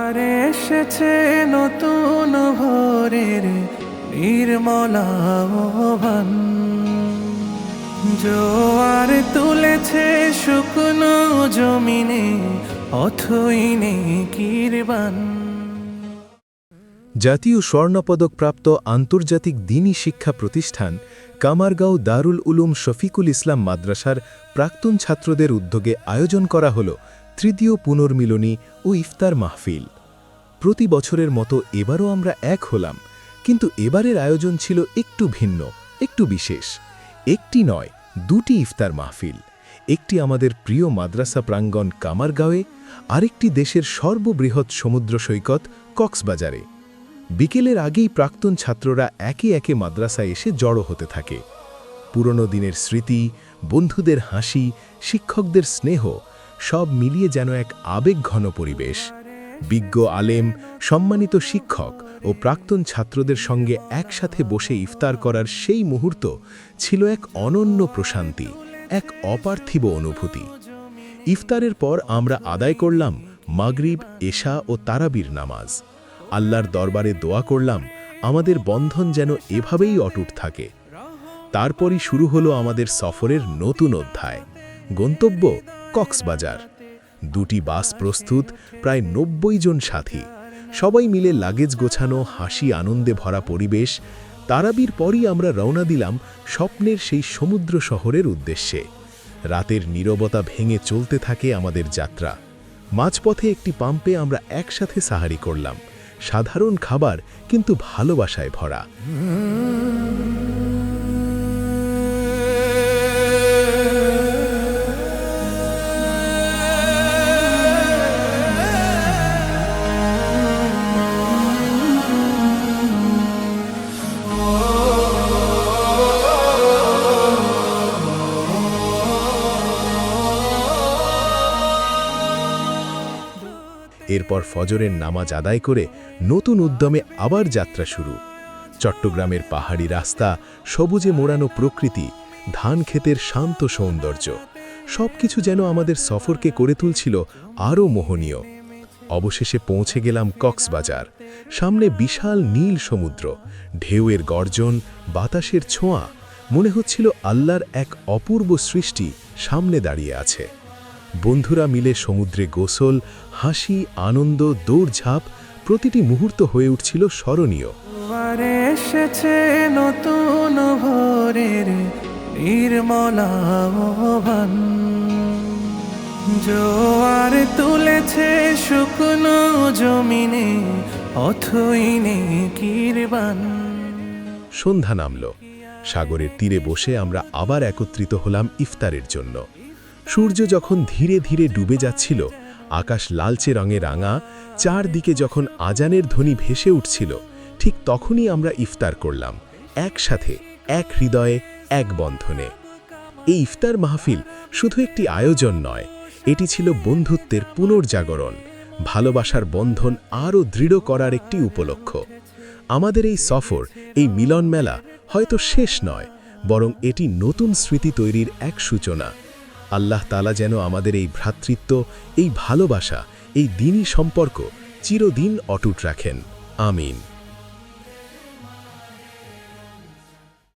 আর এসেছে নতুন ভোরের নির্মলা আহ্বান, জোয়ার তুলেছে শুকনো জমিনে অথই নেকির বান। জাতীয় স্বর্ণপদকপ্রাপ্ত আন্তর্জাতিক দ্বীনী শিক্ষা প্রতিষ্ঠান কামারগাঁও দারুল উলুম শফিকুল ইসলাম মাদ্রাসার প্রাক্তন ছাত্রদের উদ্যোগে আয়োজন করা হল তৃতীয় পুনর্মিলনী ও ইফতার মাহফিল। প্রতি বছরের মতো এবারও আমরা এক হলাম, কিন্তু এবারের আয়োজন ছিল একটু ভিন্ন, একটু বিশেষ। একটি নয়, দুটি ইফতার মাহফিল। একটি আমাদের প্রিয় মাদ্রাসা প্রাঙ্গণ কামারগাঁওয়ে, আরেকটি দেশের সর্ববৃহৎ সমুদ্র সৈকত কক্সবাজারে। বিকেলের আগেই প্রাক্তন ছাত্ররা একে একে মাদ্রাসায় এসে জড়ো হতে থাকে। পুরনো দিনের স্মৃতি, বন্ধুদের হাসি, শিক্ষকদের স্নেহ সব মিলিয়ে যেন এক আবেগঘন পরিবেশ। বিজ্ঞ আলেম, সম্মানিত শিক্ষক ও প্রাক্তন ছাত্রদের সঙ্গে একসাথে বসে ইফতার করার সেই মুহূর্ত ছিল এক অনন্য প্রশান্তি, এক অপার্থিব অনুভূতি। ইফতারের পর আমরা আদায় করলাম মাগরিব, এশা ও তারাবির নামাজ। আল্লাহর দরবারে দোয়া করলাম আমাদের বন্ধন যেন এভাবেই অটুট থাকে। তারপরই শুরু হলো আমাদের সফরের নতুন অধ্যায়, গন্তব্য কক্সবাজার। দুটি বাস প্রস্তুত, প্রায় ৯০ জন সাথী, সবাই মিলে লাগেজ গোছানো, হাসি আনন্দে ভরা পরিবেশ। তারাবির পরই আমরা রওনা দিলাম স্বপ্নের সেই সমুদ্র শহরের উদ্দেশ্যে। রাতের নীরবতা ভেঙে চলতে থাকে আমাদের যাত্রা। মাঝপথে একটি পাম্পে আমরা একসাথে সাহারি করলাম। সাধারণ খাবার, কিন্তু ভালোবাসায় ভরা। এরপর ফজরের নামাজ আদায় করে নতুন উদ্যমে আবার যাত্রা শুরু। চট্টগ্রামের পাহাড়ি রাস্তা, সবুজে মোড়ানো প্রকৃতি, ধান ক্ষেতের শান্ত সৌন্দর্য সবকিছু যেন আমাদের সফরকে করে তুলছিল আরও মোহনীয়। অবশেষে পৌঁছে গেলাম কক্সবাজার। সামনে বিশাল নীল সমুদ্র, ঢেউয়ের গর্জন, বাতাসের ছোঁয়া, মনে হচ্ছিল আল্লাহর এক অপূর্ব সৃষ্টি সামনে দাঁড়িয়ে আছে। বন্ধুরা মিলে সমুদ্রে গোসল, হাসি, আনন্দ, দৌড়ঝাঁপ, প্রতিটি মুহূর্ত হয়ে উঠছিল স্মরণীয়। আর এসেছে নতুন ভোরের নির্মলা আহ্বান, জোয়ার তুলেছে শুকনো জমিনে অথই নেকির বান। সন্ধ্যা নামল। সাগরের তীরে বসে আমরা আবার একত্রিত হলাম ইফতারের জন্য। সূর্য যখন ধীরে ধীরে ডুবে যাচ্ছিল, আকাশ লালচে রঙে রাঙা, চারদিকে যখন আজানের ধ্বনি ভেসে উঠছিল, ঠিক তখনই আমরা ইফতার করলাম একসাথে, এক হৃদয়ে, এক বন্ধনে। এই ইফতার মাহফিল শুধু একটি আয়োজন নয়, এটি ছিল বন্ধুত্বের পুনর্জাগরণ, ভালোবাসার বন্ধন আরও দৃঢ় করার একটি উপলক্ষ। আমাদের এই সফর, এই মিলন মেলা হয়তো শেষ নয়, বরং এটি নতুন স্মৃতি তৈরির এক সূচনা। আল্লাহ তাআলা যেন আমাদের এই ভ্রাতৃত্ব, এই ভালোবাসা, এই দ্বীনী সম্পর্ক চিরদিন অটুট রাখেন। আমিন।